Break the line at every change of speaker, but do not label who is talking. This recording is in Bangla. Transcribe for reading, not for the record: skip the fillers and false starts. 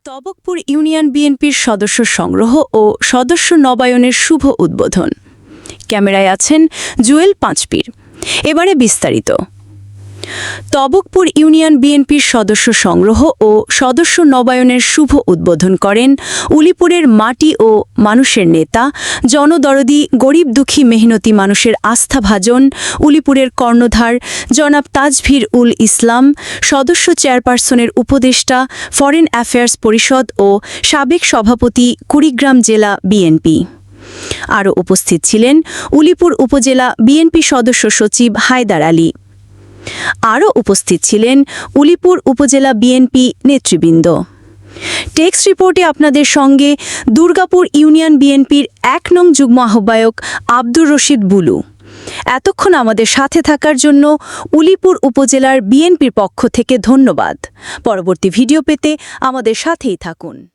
তবকপুর ইউনিয়ন বিএনপির সদস্য সংগ্রহ ও সদস্য নবায়নের শুভ উদ্বোধন। ক্যামেরায় আছেন জুয়েল পাঁচপীর। এবারে বিস্তারিত। তবকপুর ইউনিয়ন বিএনপির সদস্য সংগ্রহ ও সদস্য নবায়নের শুভ উদ্বোধন করেন উলিপুরের মাটি ও মানুষের নেতা, জনদরদি, গরিব দুঃখী মেহনতি মানুষের আস্থাভাজন উলিপুরের কর্ণধার জনাব তাজভির উল ইসলাম, সদস্য চেয়ারপারসনের উপদেষ্টা, ফরেন অ্যাফেয়ার্স পরিষদ ও সাবেক সভাপতি, কুড়িগ্রাম জেলা বিএনপি। আরও উপস্থিত ছিলেন উলিপুর উপজেলা বিএনপি সদস্য সচিব হায়দার আলী। আরও উপস্থিত ছিলেন উলিপুর উপজেলা বিএনপি নেতৃবৃন্দ। টেক্সট রিপোর্টে আপনাদের সঙ্গে দুর্গাপুর ইউনিয়ন বিএনপির ১ নং যুগ্ম আহ্বায়ক আব্দুর রশিদ বুলু। এতক্ষণ আমাদের সাথে থাকার জন্য উলিপুর উপজেলার বিএনপির পক্ষ থেকে ধন্যবাদ। পরবর্তী ভিডিও পেতে আমাদের সাথেই থাকুন।